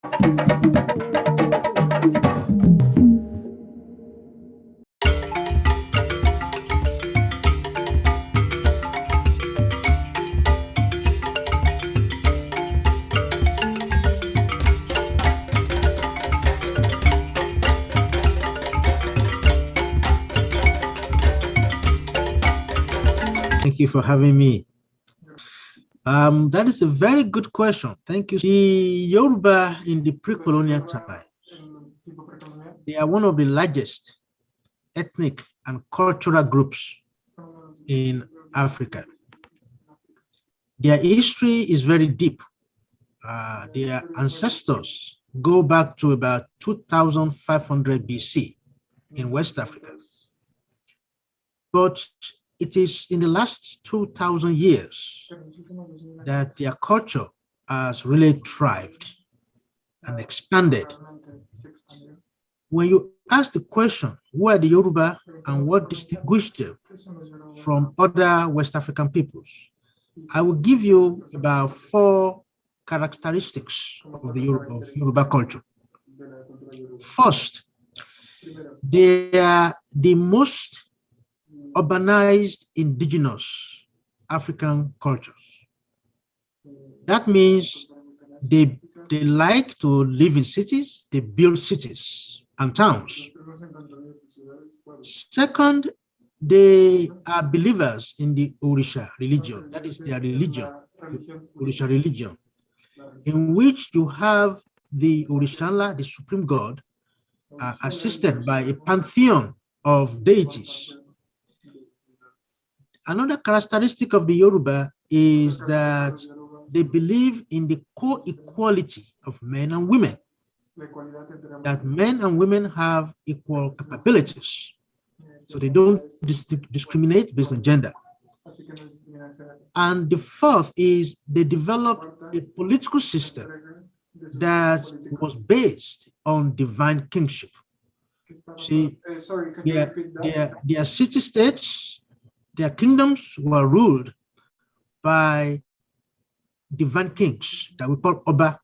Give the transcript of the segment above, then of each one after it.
Thank you for having me. That is a very good question. Thank you. The Yoruba in the pre-colonial time, they are one of the largest ethnic and cultural groups in Africa. Their history is very deep. Their ancestors go back to about 2500 BC in West Africa. But it is in the last 2000 years that their culture has really thrived and expanded. When you ask the question, who are the Yoruba and what distinguishes them from other West African peoples, I will give you about 4 characteristics of the Yoruba culture. First, they are the most urbanized indigenous African cultures. That means they like to live in cities, they build cities and towns. Second, they are believers in the Orisha religion. That is their religion, Orisha religion, in which you have the Orishala, the supreme god, assisted by a pantheon of deities. Another characteristic of the Yoruba is that they believe in the co-equality of men and women, that men and women have equal capabilities. So they don't discriminate based on gender. And the fourth is they developed a political system that was based on divine kingship. See, their city-states, their kingdoms were ruled by divine kings that we call Oba,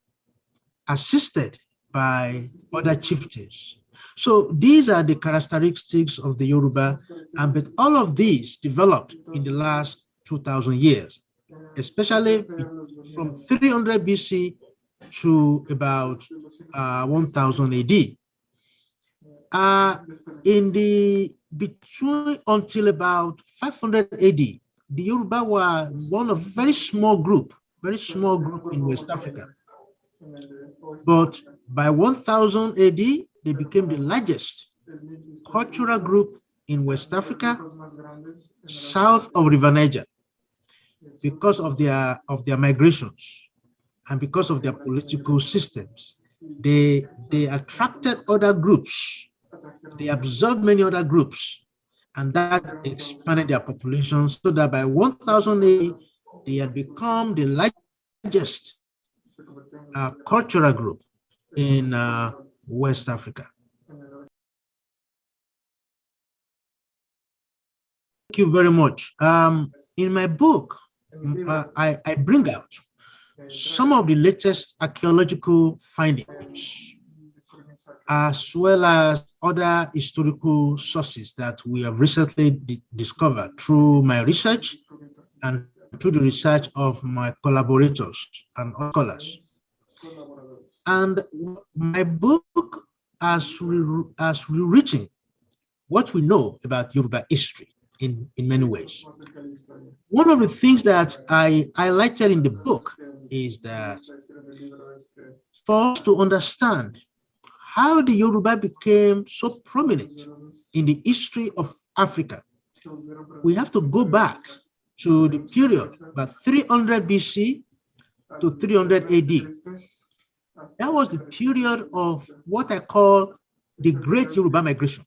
assisted by other chieftains. So these are the characteristics of the Yoruba, but all of these developed in the last 2000 years, especially from 300 BC to about 1000 AD. Until about 500 AD, the Yoruba were one of very small group in West Africa. But by 1000 AD, they became the largest cultural group in West Africa, south of River Niger, because of their migrations and because of their political systems. They attracted other groups. They absorbed many other groups, and that expanded their population, so that by 1000 AD, they had become the largest cultural group in West Africa. Thank you very much. In my book, I bring out some of the latest archaeological findings, as well as other historical sources that we have recently discovered through my research and through the research of my collaborators and scholars. And my book has rewritten what we know about Yoruba history in many ways. One of the things that I highlighted in the book is that for us to understand how the Yoruba became so prominent in the history of Africa, we have to go back to the period about 300 BC to 300 AD. That was the period of what I call the Great Yoruba Migration.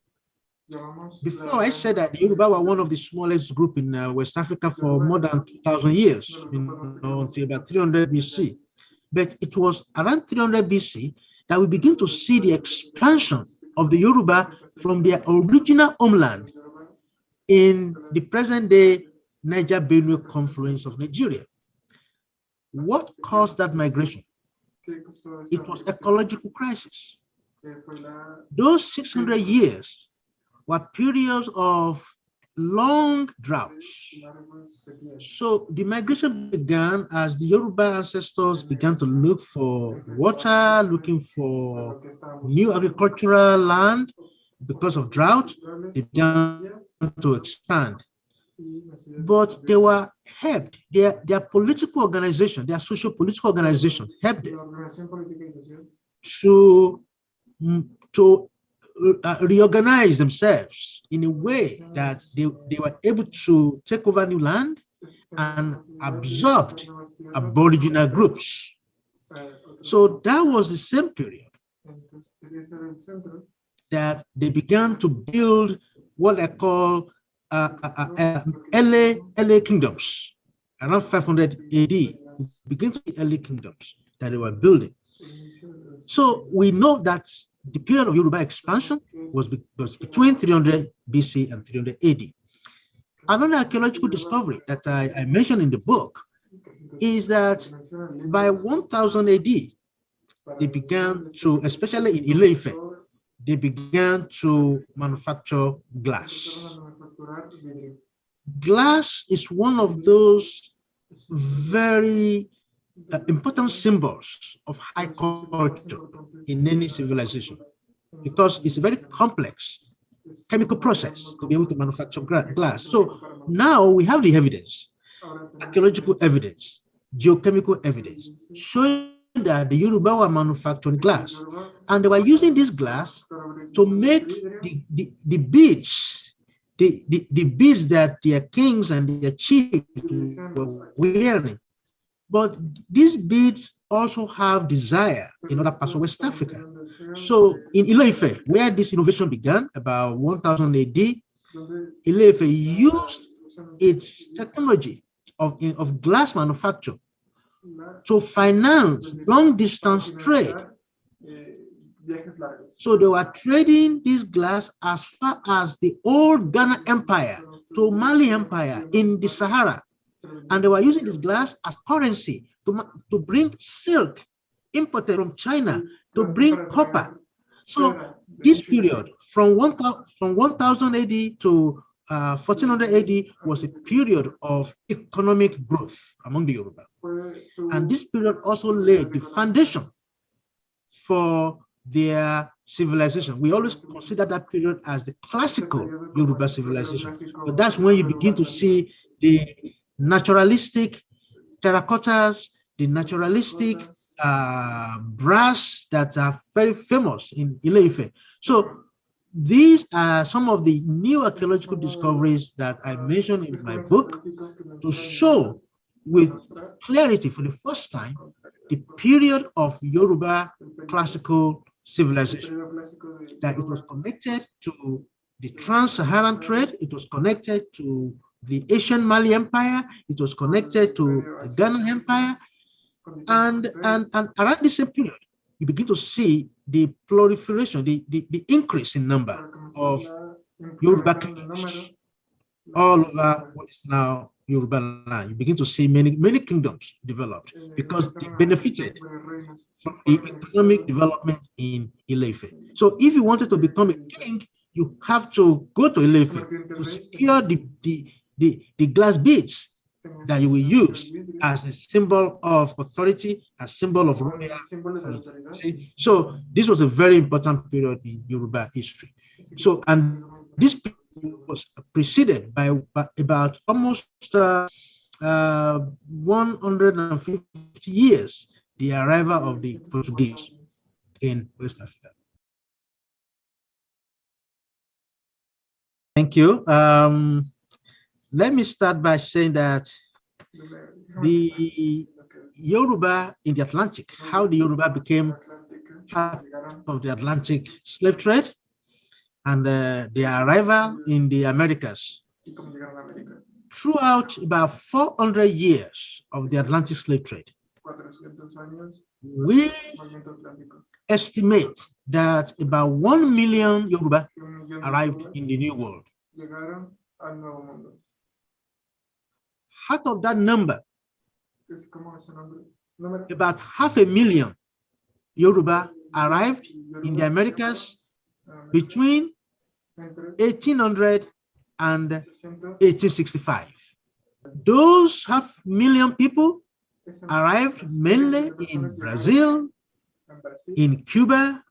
Before, I said that the Yoruba were one of the smallest group in West Africa for more than 2,000 years, until about 300 BC. But it was around 300 BC that we begin to see the expansion of the Yoruba from their original homeland in the present-day Niger-Benue confluence of Nigeria. What caused that migration? It was ecological crisis. Those 600 years were periods of long droughts. So the migration began as the Yoruba ancestors began to look for water, looking for new agricultural land. Because of drought, they began to expand. But they were helped, their political organization, their social political organization helped them to, to reorganize themselves in a way that they were able to take over new land and absorbed aboriginal groups. So that was the same period that they began to build what I call early kingdoms. Around 500 AD, we begin to see early kingdoms that they were building. So we know that the period of Yoruba expansion was between 300 BC and 300 AD. Another archaeological discovery that I mentioned in the book is that by 1000 AD, they began to, especially in Ile-Ife, they began to manufacture glass. Glass is one of those very important symbols of high culture in any civilization, because it's a very complex chemical process to be able to manufacture glass. So now we have the evidence, archaeological evidence, geochemical evidence, showing that the Yoruba were manufacturing glass, and they were using this glass to make the beads, the beads that their kings and their chiefs were wearing. But these beads also have desire in other parts of West Africa. So in Ile-Ife, where this innovation began about 1000 AD, Ile-Ife used its technology of glass manufacture to finance long-distance trade. So they were trading this glass as far as the old Ghana Empire to Mali Empire in the Sahara. And they were using this glass as currency to bring silk imported from China, to bring copper. So this period from 1000 AD to 1400 AD was a period of economic growth among the Yoruba. And this period also laid the foundation for their civilization. We always consider that period as the classical Yoruba civilization. But that's when you begin to see the naturalistic terracottas, the naturalistic brass that are very famous in Ile-Ife. So these are some of the new archaeological discoveries that I mentioned in my book to show with clarity for the first time the period of Yoruba classical civilization, that it was connected to the trans-Saharan trade, it was connected to the Asian Mali Empire, it was connected to the Ghana Empire, and around the same period, you begin to see the proliferation, the increase in number of Yoruba kingdoms all over what is now Yoruba land. You begin to see many kingdoms developed because they benefited from the economic development in Ile-Ife. So if you wanted to become a king, you have to go to Ile-Ife to secure the glass beads that you will use as a symbol of authority, a symbol of royal authority. So this was a very important period in Yoruba history. So, and this period was preceded by about almost 150 years, the arrival of the Portuguese in West Africa. Thank you. Let me start by saying that the Yoruba in the Atlantic, how the Yoruba became part of the Atlantic slave trade, and their arrival in the Americas. Throughout about 400 years of the Atlantic slave trade, we estimate that about 1 million Yoruba arrived in the New World. Out of that number, about 500,000 Yoruba arrived in the Americas between 1800 and 1865. Those half million people arrived mainly in Brazil, in Cuba,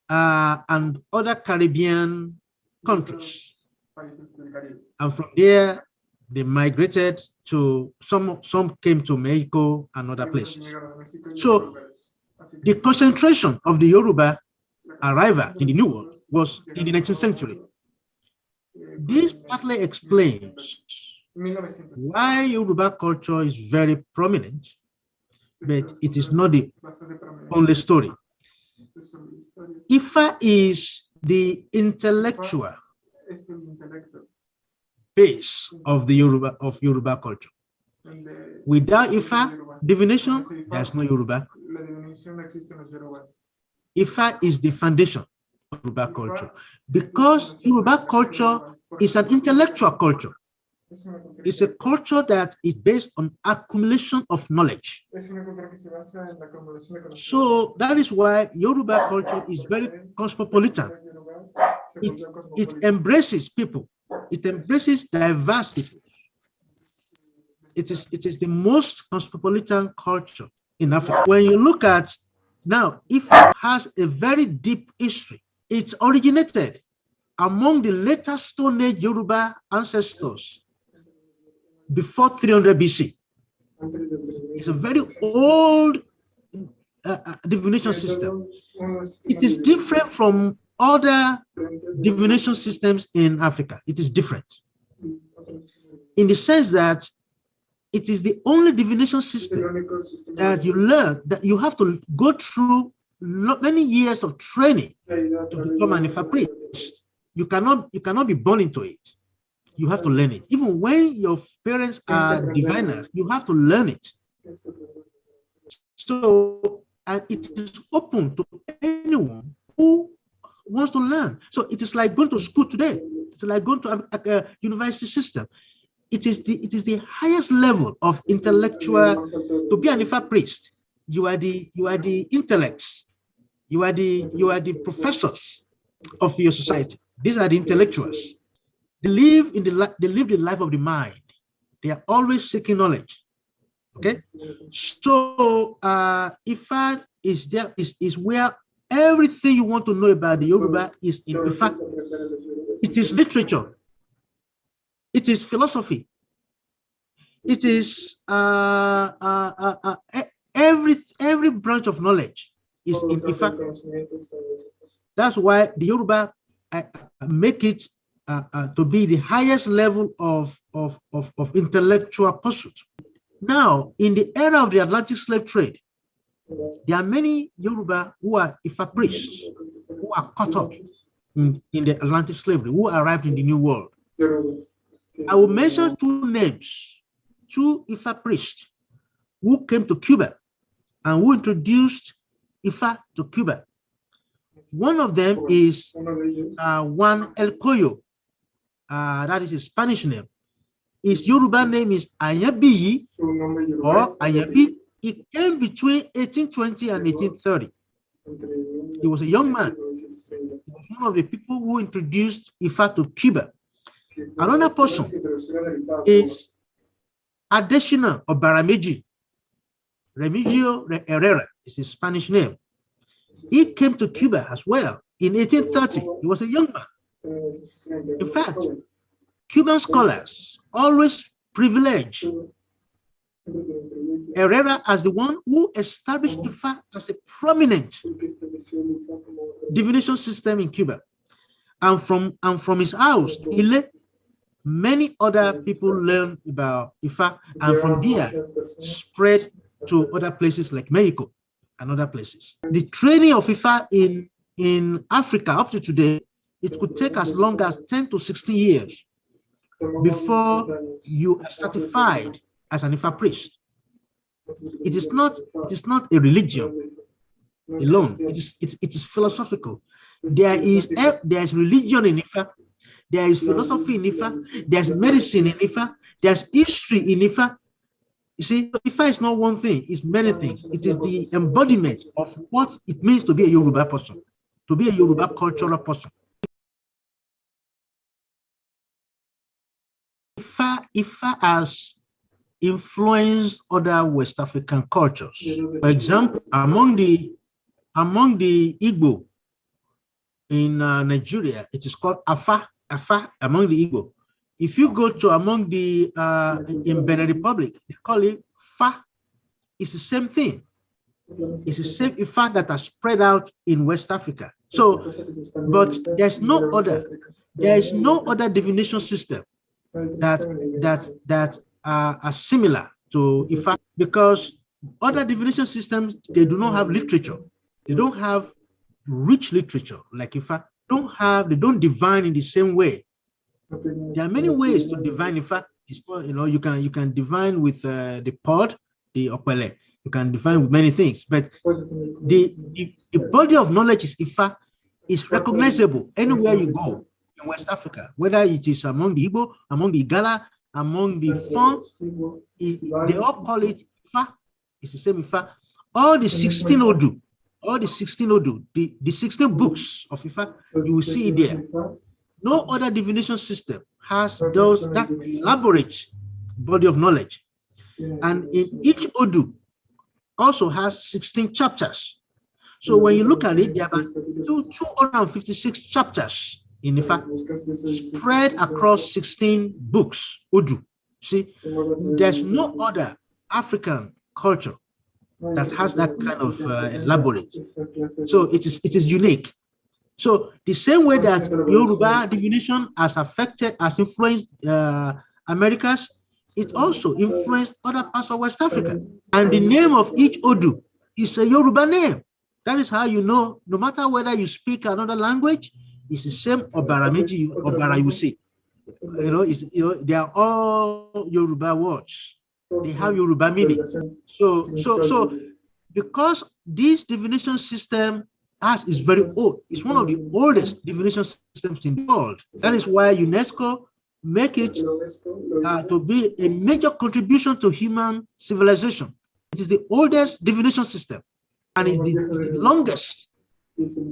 and other Caribbean countries. And from there, they migrated to some came to Mexico and other places. So the concentration of the Yoruba arrival in the New World was in the 19th century. This partly explains why Yoruba culture is very prominent, but it is not the only story. Ifa is the intellectual base of the Yoruba culture. Without Ifa divination, there's no Yoruba. Ifa is the foundation of Yoruba culture because Yoruba culture is an intellectual culture. It's a culture that is based on accumulation of knowledge. So that is why Yoruba culture is very cosmopolitan. It embraces people. It embraces diverse people. It is the most cosmopolitan culture in Africa. When you look at now, Ifa has a very deep history. It originated among the later Stone Age Yoruba ancestors before 300 BC. It's a very old divination system. It is different from other divination systems in Africa. It is different in the sense that it is the only divination system that you learn that you have to go through many years of training to become an Ifa priest. You cannot be born into it. You have to learn it. Even when your parents are diviners, you have to learn it. So, and it is open to anyone who wants to learn. So it is like going to school today. It's like going to a university system. It is the highest level of intellectual. To be an Ifa priest, you are the intellects. You are the professors of your society. These are the intellectuals. They live the life of the mind. They are always seeking knowledge. Okay, so Ifa is where everything you want to know about the Yoruba is in Ifa. It is literature. It is philosophy. It is every branch of knowledge is in Ifa. That's why the Yoruba make it to be the highest level of intellectual pursuit. Now, in the era of the Atlantic slave trade, there are many Yoruba who are Ifa priests who are caught up in the Atlantic slavery, who arrived in the New World. I will mention two names, two Ifa priests who came to Cuba and who introduced Ifa to Cuba. One of them is Juan El Coyo. That is a Spanish name. His Yoruba name is Ayabiyi or Ayabi. He came between 1820 and 1830. He was a young man. He was one of the people who introduced Ifa to Cuba. Another person is Adesina or Barameji. Remigio Herrera is his Spanish name. He came to Cuba as well in 1830. He was a young man. In fact, Cuban scholars always privilege Herrera as the one who established Ifa as a prominent divination system in Cuba. And from his house, many other people learned about Ifa, and from there spread to other places like Mexico and other places. The training of Ifa in Africa up to today, it could take as long as 10 to 16 years before you are certified as an Ifa priest. It is not a religion alone. It is philosophical. There is religion in Ifa. There is philosophy in Ifa. There's medicine in Ifa. There's history in Ifa. You see, Ifa is not one thing, it's many things. It is the embodiment of what it means to be a Yoruba person, to be a Yoruba cultural person. Ifa has influenced other West African cultures. For example, among the Igbo in Nigeria, it is called Afa among the Igbo. If you go to among the in Benin Republic, they call it Fa. It's the same thing. It's the same Ifa that has spread out in West Africa. So, but there's no other divination system that are similar to Ifa, because other divination systems, they do not have literature. They don't have rich literature like Ifa. They don't divine in the same way. There are many ways to divine. In fact, you can divine with the pod, the opele. You can divine with many things, but the body of knowledge is Ifa is recognizable anywhere you go in West Africa, whether it is among the Igbo, among the Igala, among the Fon. They all call it Ifa. It's the same Ifa. All the 16 Odu, the 16 books of Ifa, you will see it there. No other divination system has that elaborate body of knowledge. And in each Odu also has 16 chapters. So when you look at it, there are 256 chapters in Ifa, spread across 16 books, Odu. See, there's no other African culture that has that kind of elaborate. So it is unique. So the same way that Yoruba divination has influenced Americas, it also influenced other parts of West Africa. And the name of each Odu is a Yoruba name. That is how you know, no matter whether you speak another language, it's the same Obaramiji, Obara you see. They are all Yoruba words. They have Yoruba meaning. So because this divination system is very old. It's one of the oldest divination systems in the world. That is why UNESCO make it to be a major contribution to human civilization. It is the oldest divination system, and it's the longest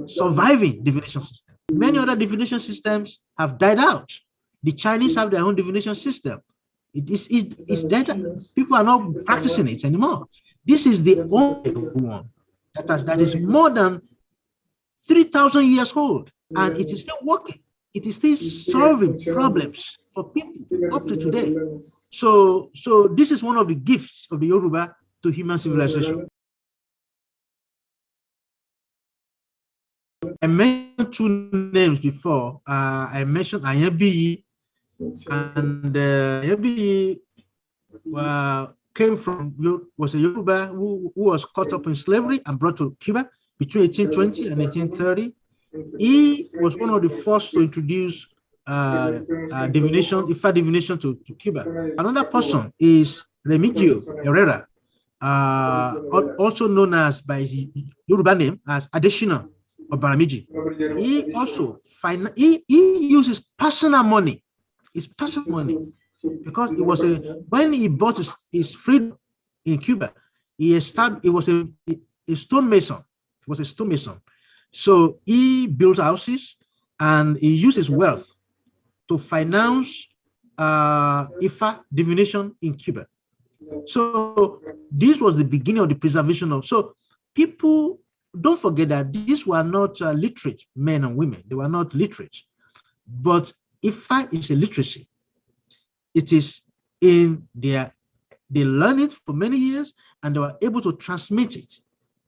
surviving divination system. Many other divination systems have died out. The Chinese have their own divination system. It's dead. People are not practicing it anymore. This is the only one that is more than 3,000 years old, and it is still working. It is still solving problems for people up to today. So this is one of the gifts of the Yoruba to human civilization. I mentioned two names before. I mentioned Ayanbiyi, and Ayanbiyi was a Yoruba who was caught up in slavery and brought to Cuba between 1820 and 1830. He was one of the first to introduce Ifa divination to Cuba. Another person is Remigio Herrera, also known as by his Yoruba name as Adeshina Obaramiji. He also he uses personal money. It's personal money, because it was when he bought his freedom in Cuba, he was a stonemason. He was a stonemason. So he built houses and he used his wealth to finance Ifa divination in Cuba. So this was the beginning of the preservation of. So people don't forget that these were not literate men and women. They were not literate. But Ifa is a literacy. It is in they learned it for many years and they were able to transmit it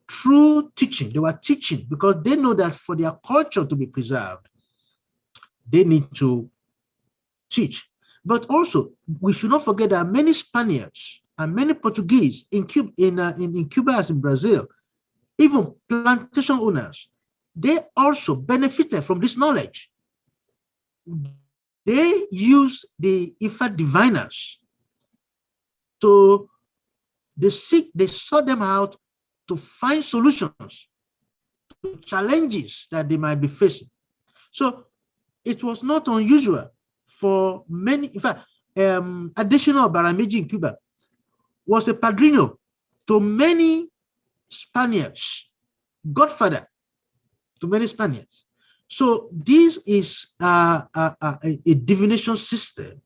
through teaching. They were teaching because they know that for their culture to be preserved, they need to teach. But also, we should not forget that many Spaniards and many Portuguese in Cuba, as in Brazil, even plantation owners, they also benefited from this knowledge. They use the Ifa diviners to they sought them out to find solutions to challenges that they might be facing. So it was not unusual for many. In fact, additional Baramiji in Cuba was a padrino to many Spaniards, godfather to many Spaniards. So this is a divination system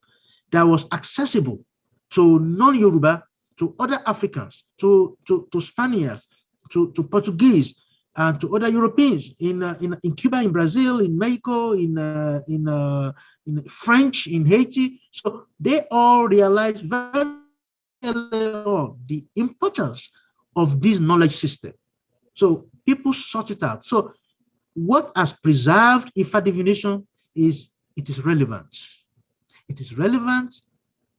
that was accessible to non-Yoruba, to other Africans, to Spaniards, to Portuguese, and to other Europeans in Cuba, in Brazil, in Mexico, in French, in Haiti. So they all realized very early on the importance of this knowledge system. So people sort it out. So what has preserved Ifa divination is it is relevant. It is relevant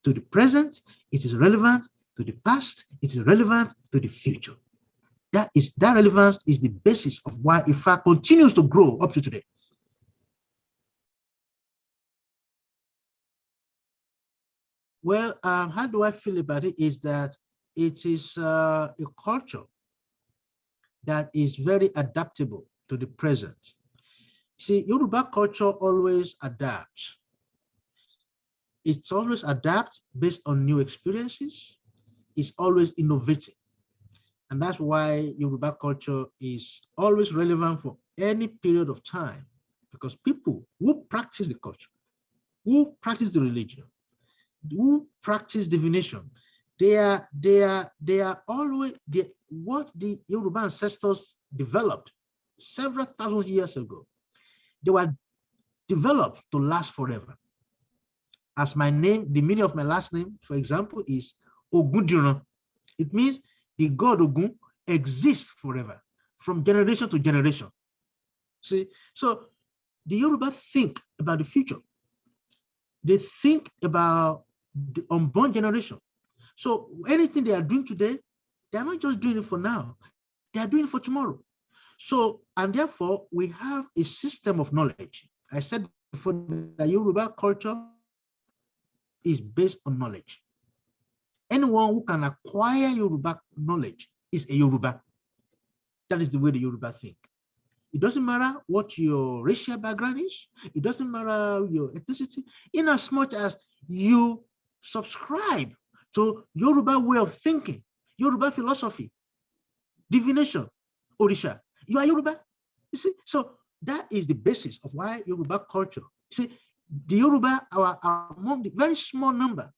to the present, it is relevant to the past, it is relevant to the future. That relevance is the basis of why Ifa continues to grow up to today. Well, how do I feel about it is that it is a culture that is very adaptable to the present. See, Yoruba culture always adapts. It's always adapts based on new experiences. It's always innovating. And that's why Yoruba culture is always relevant for any period of time, because people who practice the culture, who practice the religion, who practice divination, they are always what the Yoruba ancestors developed several thousand years ago. They were developed to last forever. As my name, the meaning of my last name, for example, is Ogundiran. It means the god Ogun exists forever, from generation to generation. See, so the Yoruba think about the future. They think about the unborn generation. So anything they are doing today, they are not just doing it for now, they are doing it for tomorrow. So, and therefore, we have a system of knowledge. I said before that Yoruba culture is based on knowledge. Anyone who can acquire Yoruba knowledge is a Yoruba. That is the way the Yoruba think. It doesn't matter what your racial background is. It doesn't matter your ethnicity. In as much as you subscribe to Yoruba way of thinking, Yoruba philosophy, divination, Orisha, you are Yoruba. You see, so that is the basis of why Yoruba culture. See, the Yoruba are among the very small number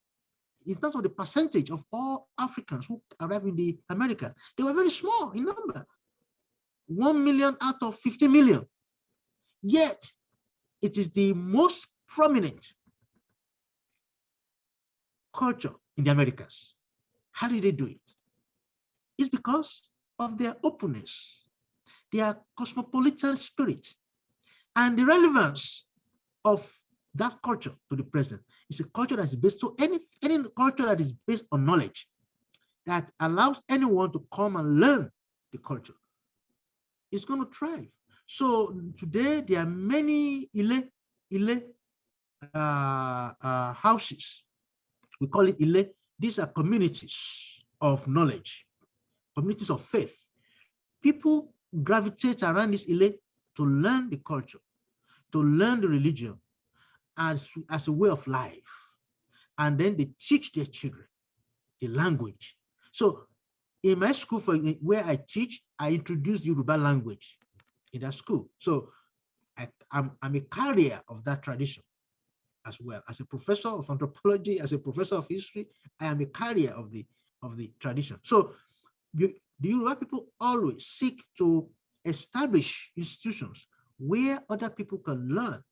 in terms of the percentage of all Africans who arrive in the Americas. They were very small in number. 1 million out of 50 million. Yet, it is the most prominent culture in the Americas. How did they do it? It's because of their openness, their cosmopolitan spirit, and the relevance of that culture to the present. It's a culture that is based, so any culture that is based on knowledge, that allows anyone to come and learn the culture, is going to thrive. So today there are many houses. We call it Ile. These are communities of knowledge, communities of faith. People gravitate around this Ile to learn the culture, to learn the religion as a way of life. And then they teach their children the language. So in my school, where I teach, I introduce Yoruba language in that school. So I'm a carrier of that tradition as well. As a professor of anthropology, as a professor of history, I am a carrier of the tradition. So the Yoruba people always seek to establish institutions where other people can learn.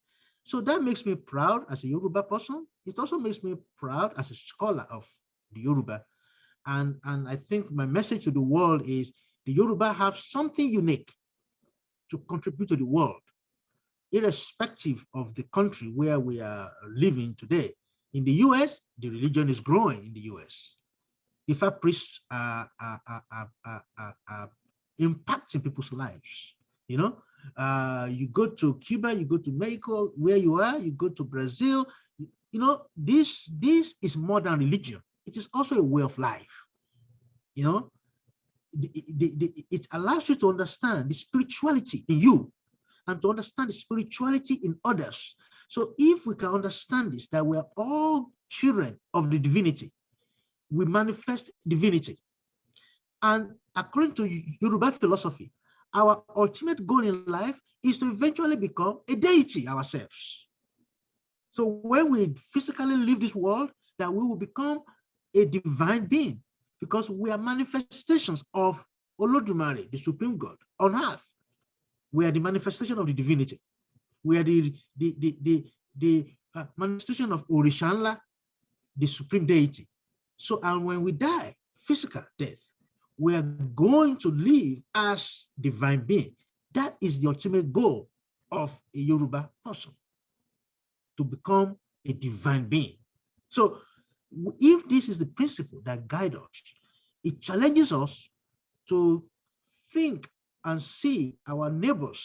So that makes me proud as a Yoruba person. It also makes me proud as a scholar of the Yoruba. And I think my message to the world is the Yoruba have something unique to contribute to the world, irrespective of the country where we are living today. In the US, the religion is growing in the US. Ifa priests are impacting people's lives. You know, you go to Cuba, you go to Mexico, where you are, you go to Brazil. You know, this is more than religion. It is also a way of life. You know, it allows you to understand the spirituality in you and to understand the spirituality in others. So if we can understand this, that we're all children of the divinity, we manifest divinity. And according to Yoruba philosophy, our ultimate goal in life is to eventually become a deity ourselves. So when we physically leave this world, that we will become a divine being, because we are manifestations of Olodumare, the supreme God on earth. We are the manifestation of the divinity. We are the manifestation of Orishanla, the supreme deity. So, and when we die, physical death, we are going to live as divine being. That is the ultimate goal of a Yoruba person, to become a divine being. So if this is the principle that guides us, it challenges us to think and see our neighbors,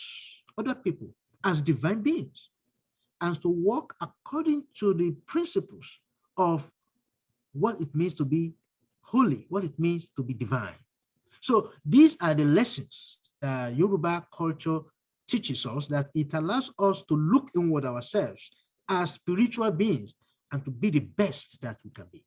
other people, as divine beings, and to walk according to the principles of what it means to be holy, what it means to be divine. So these are the lessons that Yoruba culture teaches us, that it allows us to look inward ourselves as spiritual beings and to be the best that we can be.